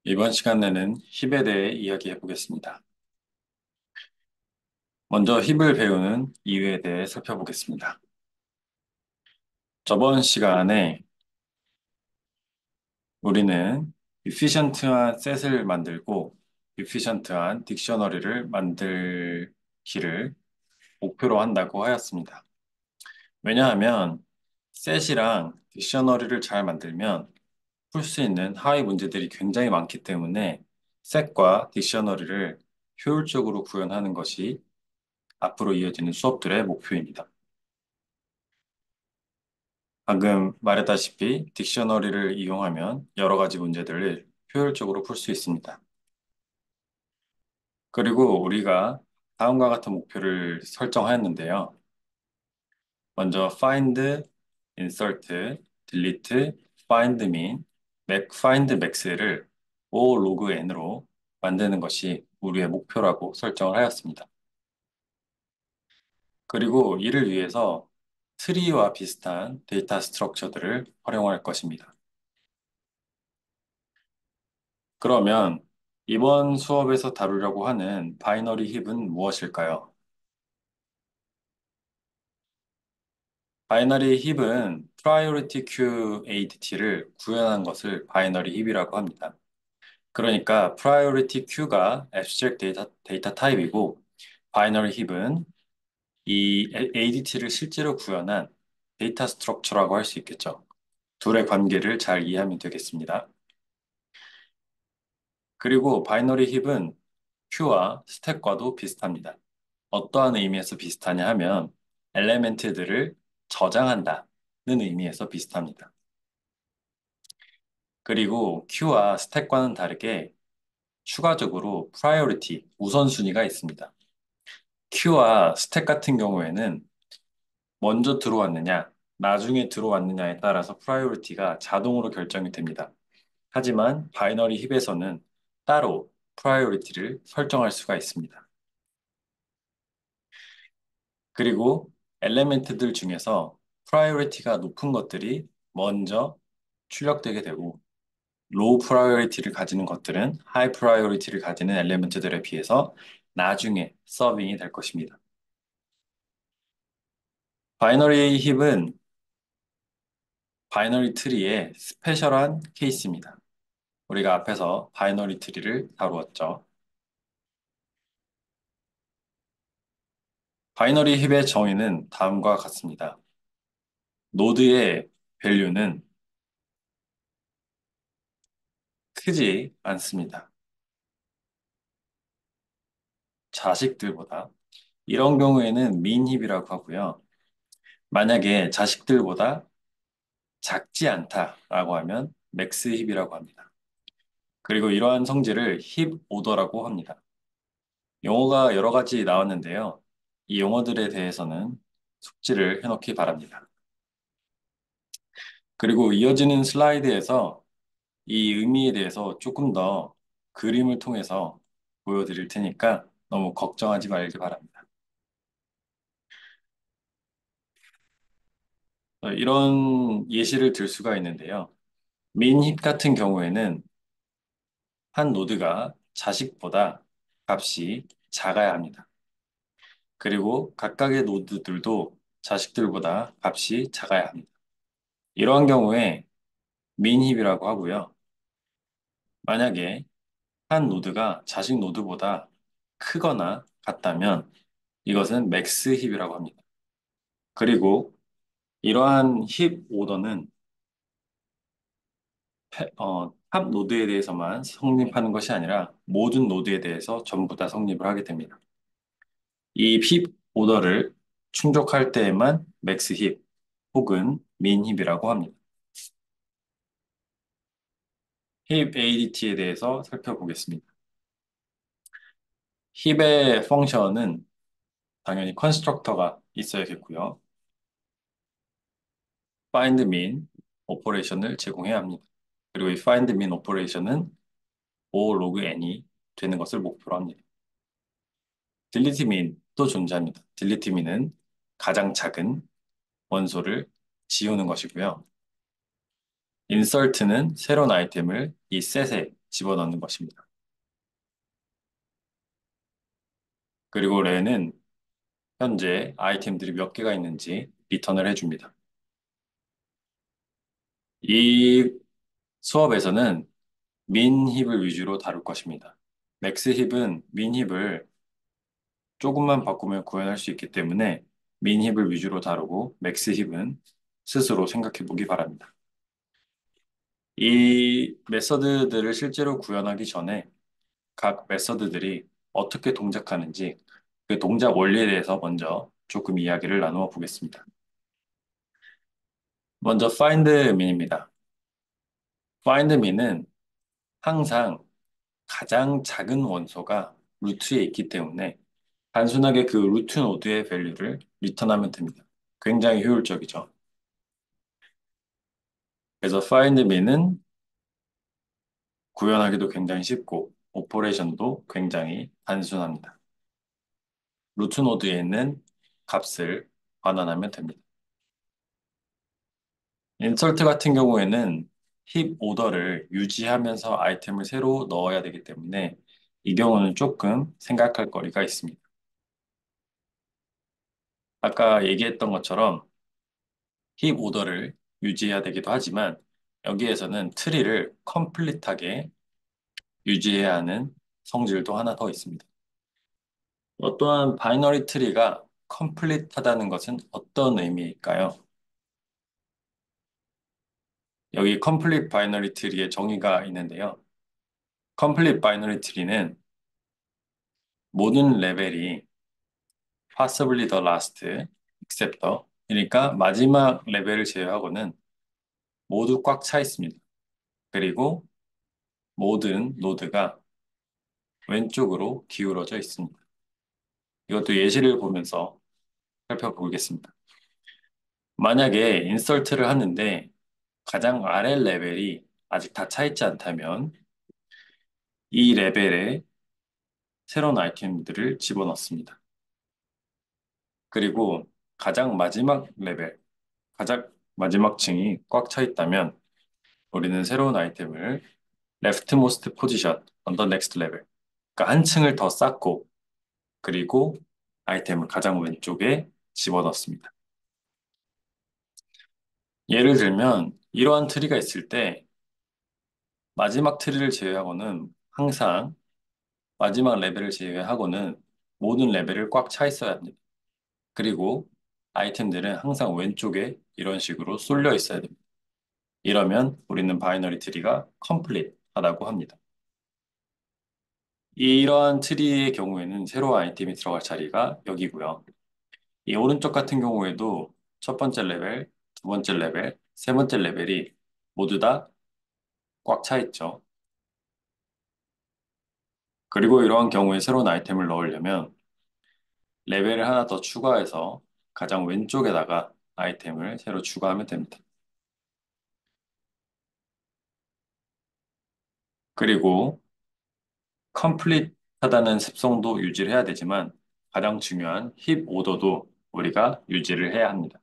이번 시간에는 힙에 대해 이야기해 보겠습니다. 먼저 힙을 배우는 이유에 대해 살펴보겠습니다. 저번 시간에 우리는 efficient한 셋을 만들고 efficient한 딕셔너리를 만들기를 목표로 한다고 하였습니다. 왜냐하면 셋이랑 딕셔너리를 잘 만들면 풀 수 있는 하위 문제들이 굉장히 많기 때문에 셋과 딕셔너리를 효율적으로 구현하는 것이 앞으로 이어지는 수업들의 목표입니다. 방금 말했다시피 딕셔너리를 이용하면 여러 가지 문제들을 효율적으로 풀 수 있습니다. 그리고 우리가 다음과 같은 목표를 설정하였는데요. 먼저 find, insert, delete, find min, find max를 O log n으로 만드는 것이 우리의 목표라고 설정을 하였습니다. 그리고 이를 위해서 트리와 비슷한 데이터 스트럭처들을 활용할 것입니다. 그러면 이번 수업에서 다루려고 하는 바이너리 힙은 무엇일까요? 바이너리 힙은 Priority Queue ADT를 구현한 것을 바이너리 힙이라고 합니다. 그러니까 Priority Queue가 Abstract 데이터 타입이고 바이너리 힙은 이 ADT를 실제로 구현한 데이터 스트럭처라고 할 수 있겠죠. 둘의 관계를 잘 이해하면 되겠습니다. 그리고 바이너리 힙은 큐와 스택과도 비슷합니다. 어떠한 의미에서 비슷하냐 하면 엘레멘트들을 저장한다는 의미에서 비슷합니다. 그리고 큐와 스택과는 다르게 추가적으로 프라이오리티, 우선순위가 있습니다. 큐와 스택 같은 경우에는 먼저 들어왔느냐, 나중에 들어왔느냐에 따라서 프라이오리티가 자동으로 결정이 됩니다. 하지만 바이너리 힙에서는 따로 프라이오리티를 설정할 수가 있습니다. 그리고 엘레멘트들 중에서 프라이오리티가 높은 것들이 먼저 출력되게 되고 로우 프라이오리티를 가지는 것들은 하이 프라이오리티를 가지는 엘레멘트들에 비해서 나중에 서빙이 될 것입니다. 바이너리 힙은 바이너리 트리의 스페셜한 케이스입니다. 우리가 앞에서 바이너리 트리를 다루었죠. 바이너리 힙의 정의는 다음과 같습니다. 노드의 밸류는 크지 않습니다. 자식들보다. 이런 경우에는 민힙이라고 하고요. 만약에 자식들보다 작지 않다라고 하면 맥스힙이라고 합니다. 그리고 이러한 성질을 힙 오더라고 합니다. 용어가 여러 가지 나왔는데요. 이 용어들에 대해서는 숙지를 해놓기 바랍니다. 그리고 이어지는 슬라이드에서 이 의미에 대해서 조금 더 그림을 통해서 보여드릴 테니까 너무 걱정하지 말기 바랍니다. 이런 예시를 들 수가 있는데요. 민힙 같은 경우에는 한 노드가 자식보다 값이 작아야 합니다. 그리고 각각의 노드들도 자식들보다 값이 작아야 합니다. 이러한 경우에 민힙이라고 하고요. 만약에 한 노드가 자식 노드보다 크거나 같다면 이것은 맥스힙이라고 합니다. 그리고 이러한 힙 오더는 탑 노드에 대해서만 성립하는 것이 아니라 모든 노드에 대해서 전부 다 성립을 하게 됩니다. 이 힙 오더를 충족할 때에만 맥스 힙 혹은 민 힙이라고 합니다. 힙 ADT에 대해서 살펴보겠습니다. 힙의 펑션은 당연히 컨스트럭터가 있어야겠고요. find min 오퍼레이션을 제공해야 합니다. 그리고 이 find min 오퍼레이션은 O log n이 되는 것을 목표로 합니다. delete min도 존재합니다. delete min은 가장 작은 원소를 지우는 것이고요. insert는 새로운 아이템을 이 셋에 집어넣는 것입니다. 그리고 렌은 현재 아이템들이 몇 개가 있는지 리턴을 해줍니다. 이 수업에서는 민 힙을 위주로 다룰 것입니다. 맥스 힙은 민 힙을 조금만 바꾸면 구현할 수 있기 때문에 민 힙을 위주로 다루고 맥스 힙은 스스로 생각해 보기 바랍니다. 이 메서드들을 실제로 구현하기 전에 각 메서드들이 어떻게 동작하는지 그 동작 원리에 대해서 먼저 조금 이야기를 나누어 보겠습니다. 먼저 find min입니다. find min은 항상 가장 작은 원소가 루트에 있기 때문에 단순하게 그 루트 노드의 밸류를 리턴하면 됩니다. 굉장히 효율적이죠. 그래서 find min은 구현하기도 굉장히 쉽고 오퍼레이션도 굉장히 단순합니다. 루트 노드에 있는 값을 반환하면 됩니다. 인설트 같은 경우에는 힙 오더를 유지하면서 아이템을 새로 넣어야 되기 때문에 이 경우는 조금 생각할 거리가 있습니다. 아까 얘기했던 것처럼 힙 오더를 유지해야 되기도 하지만 여기에서는 트리를 컴플릿하게 유지해야 하는 성질도 하나 더 있습니다. 어떠한 바이너리 트리가 컴플릿하다는 것은 어떤 의미일까요? 여기 컴플릿 바이너리 트리의 정의가 있는데요. 컴플릿 바이너리 트리는 모든 레벨이 possibly the last, except the, 그러니까 마지막 레벨을 제외하고는 모두 꽉 차 있습니다. 그리고 모든 노드가 왼쪽으로 기울어져 있습니다. 이것도 예시를 보면서 살펴보겠습니다. 만약에 인설트를 하는데 가장 아래 레벨이 아직 다 차 있지 않다면 이 레벨에 새로운 아이템들을 집어넣습니다. 그리고 가장 마지막 레벨, 가장 마지막 층이 꽉 차 있다면 우리는 새로운 아이템을 leftmost position on the next level. 그러니까 한 층을 더 쌓고 그리고 아이템을 가장 왼쪽에 집어넣습니다. 예를 들면 이러한 트리가 있을 때 마지막 트리를 제외하고는 항상 마지막 레벨을 제외하고는 모든 레벨을 꽉 차 있어야 합니다. 그리고 아이템들은 항상 왼쪽에 이런 식으로 쏠려 있어야 됩니다. 이러면 우리는 바이너리 트리가 컴플릿 하다고 합니다. 이러한 트리의 경우에는 새로운 아이템이 들어갈 자리가 여기고요. 이 오른쪽 같은 경우에도 첫 번째 레벨, 두 번째 레벨, 세 번째 레벨이 모두 다 꽉 차 있죠. 그리고 이러한 경우에 새로운 아이템을 넣으려면 레벨을 하나 더 추가해서 가장 왼쪽에다가 아이템을 새로 추가하면 됩니다. 그리고 컴플릿하다는 습성도 유지를 해야 되지만 가장 중요한 힙 오더도 우리가 유지를 해야 합니다.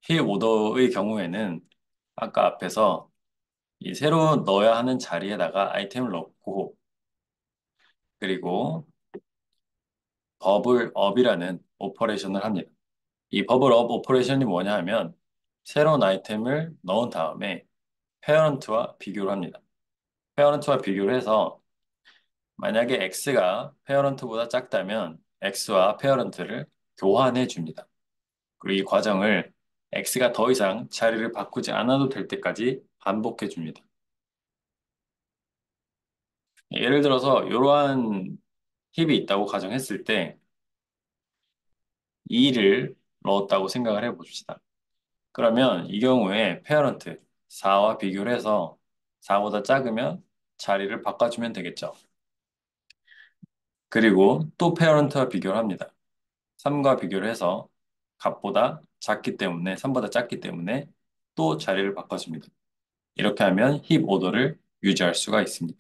힙 오더의 경우에는 아까 앞에서 이 새로 넣어야 하는 자리에다가 아이템을 넣고 그리고 버블 업이라는 오퍼레이션을 합니다. 이 버블 업 오퍼레이션이 뭐냐 하면 새로운 아이템을 넣은 다음에 페어런트와 비교를 합니다. 페어런트와 비교를 해서 만약에 x가 페어런트보다 작다면 x와 페어런트를 교환해 줍니다. 그리고 이 과정을 x가 더 이상 자리를 바꾸지 않아도 될 때까지 반복해 줍니다. 예를 들어서 이러한 힙이 있다고 가정했을 때 2를 넣었다고 생각을 해봅시다. 그러면 이 경우에 페어런트 4와 비교를 해서 4보다 작으면 자리를 바꿔주면 되겠죠. 그리고 또 페어런트와 비교를 합니다. 3과 비교를 해서 값보다 작기 때문에 3보다 작기 때문에 또 자리를 바꿔줍니다. 이렇게 하면 힙 오더를 유지할 수가 있습니다.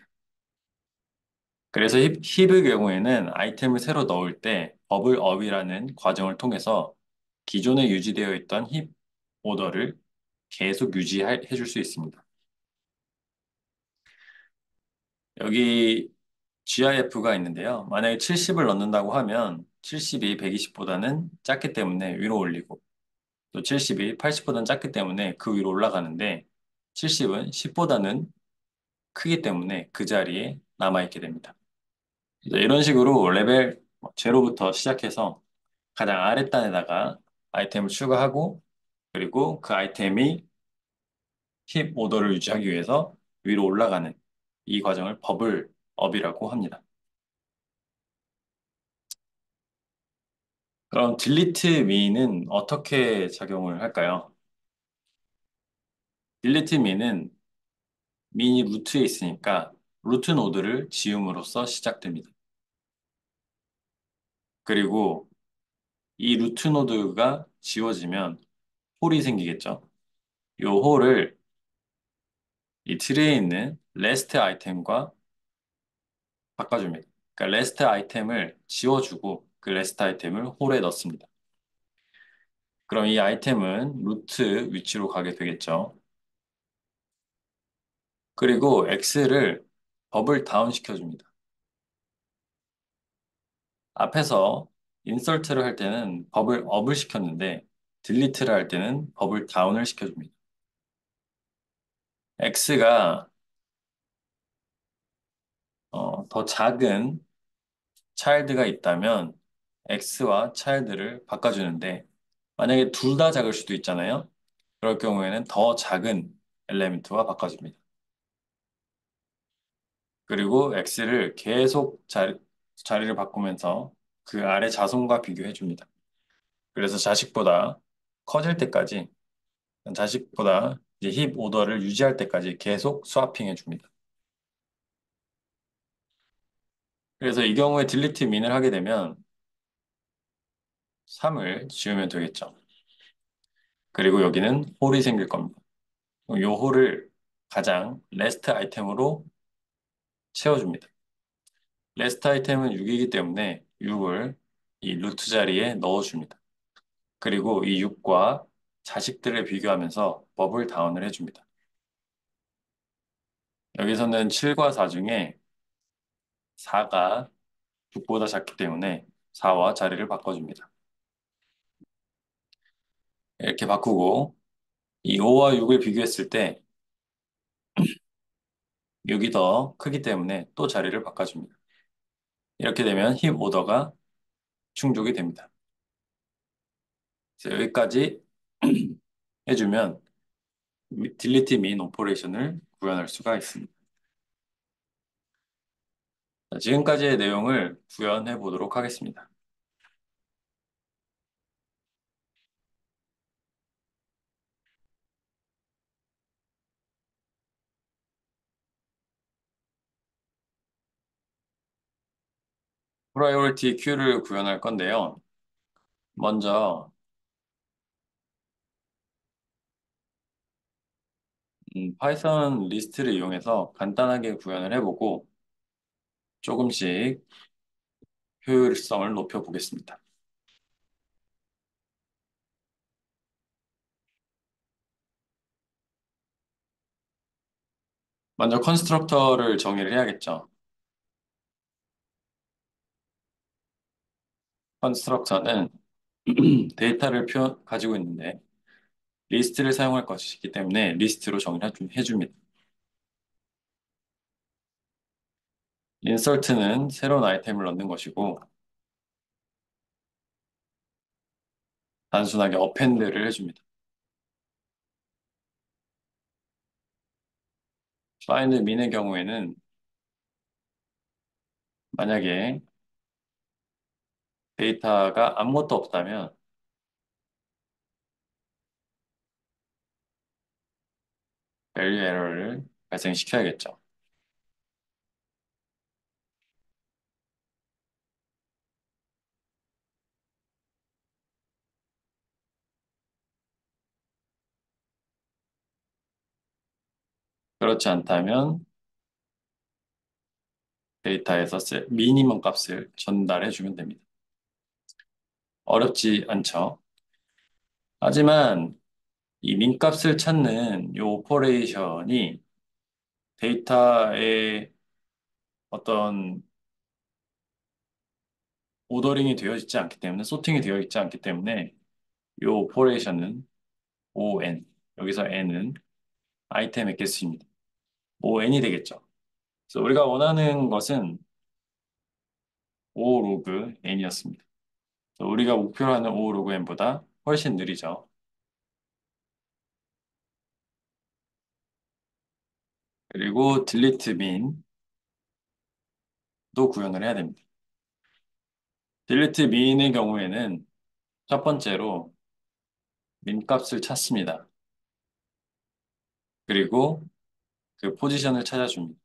그래서 힙의 경우에는 아이템을 새로 넣을 때 버블 업이라는 과정을 통해서 기존에 유지되어 있던 힙 오더를 계속 유지해 줄 수 있습니다. 여기 GIF가 있는데요. 만약에 70을 넣는다고 하면 70이 120보다는 작기 때문에 위로 올리고 또 70이 80보다는 작기 때문에 그 위로 올라가는데 70은 10보다는 크기 때문에 그 자리에 남아있게 됩니다. 그래서 이런 식으로 레벨 제로부터 시작해서 가장 아랫단에다가 아이템을 추가하고 그리고 그 아이템이 힙 오더를 유지하기 위해서 위로 올라가는 이 과정을 버블 업이라고 합니다. 그럼 딜리트 미는 어떻게 작용을 할까요? 딜리트 미는 미니 루트에 있으니까 루트 노드를 지움으로써 시작됩니다. 그리고 이 루트 노드가 지워지면 홀이 생기겠죠. 이 홀을 이 트리에 있는 레스트 아이템과 바꿔줍니다. 그러니까 레스트 아이템을 지워주고 그 레스트 아이템을 홀에 넣습니다. 그럼 이 아이템은 루트 위치로 가게 되겠죠. 그리고 X를 버블 다운 시켜줍니다. 앞에서 인설트를 할 때는 버블 업을 시켰는데 딜리트를 할 때는 버블 다운을 시켜줍니다. X가 더 작은 차일드가 있다면 X와 차일드를 바꿔주는데 만약에 둘 다 작을 수도 있잖아요. 그럴 경우에는 더 작은 엘리멘트와 바꿔줍니다. 그리고 X를 계속 자리를 바꾸면서 그 아래 자손과 비교해 줍니다. 그래서 자식보다 커질 때까지, 자식보다 이제 힙 오더를 유지할 때까지 계속 스와핑해 줍니다. 그래서 이 경우에 딜리트 민을 하게 되면 3을 지우면 되겠죠. 그리고 여기는 홀이 생길 겁니다. 이 홀을 가장 레스트 아이템으로 채워줍니다. 레스트 아이템은 6이기 때문에 6을 이 루트 자리에 넣어줍니다. 그리고 이 6과 자식들을 비교하면서 버블 다운을 해줍니다. 여기서는 7과 4 중에 4가 6보다 작기 때문에 4와 자리를 바꿔줍니다. 이렇게 바꾸고 이 5와 6을 비교했을 때 6이 더 크기 때문에 또 자리를 바꿔줍니다. 이렇게 되면 힙 오더가 충족이 됩니다. 그래서 여기까지 해주면 딜리트 민 오퍼레이션을 구현할 수가 있습니다. 자, 지금까지의 내용을 구현해 보도록 하겠습니다. 프라이오리티 큐를 구현할 건데요. 먼저 파이썬 리스트를 이용해서 간단하게 구현을 해보고 조금씩 효율성을 높여보겠습니다. 먼저 컨스트럭터를 정의를 해야겠죠. 컨스트럭터는 데이터를 가지고 있는데 리스트를 사용할 것이기 때문에 리스트로 정의를 해줍니다. 인설트는 새로운 아이템을 넣는 것이고 단순하게 어펜드를 해줍니다. find min의 경우에는 만약에 데이터가 아무것도 없다면 value error를 발생시켜야겠죠. 그렇지 않다면 데이터에서 미니멈 값을 전달해 주면 됩니다. 어렵지 않죠. 하지만 이 민 값을 찾는 이 오퍼레이션이 데이터의 어떤 오더링이 되어 있지 않기 때문에, 소팅이 되어 있지 않기 때문에 이 오퍼레이션은 ON, 여기서 N은 아이템의 개수입니다. ON이 되겠죠. 그래서 우리가 원하는 것은 O 로그 N이었습니다. 그래서 우리가 목표로 하는 O 로그 N보다 훨씬 느리죠. 그리고 delete min도 구현을 해야 됩니다. delete min의 경우에는 첫 번째로 min 값을 찾습니다. 그리고 그 포지션을 찾아줍니다.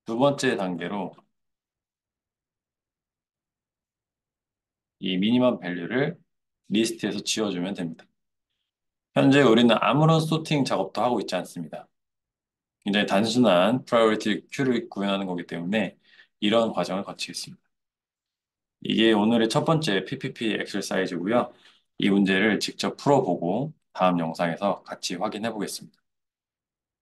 두 번째 단계로 이 미니멈 밸류를 리스트에서 지워주면 됩니다. 현재 우리는 아무런 소팅 작업도 하고 있지 않습니다. 굉장히 단순한 프라이어리티 큐를 구현하는 거기 때문에 이런 과정을 거치겠습니다. 이게 오늘의 첫 번째 PPP 엑서사이즈고요. 이 문제를 직접 풀어보고 다음 영상에서 같이 확인해 보겠습니다.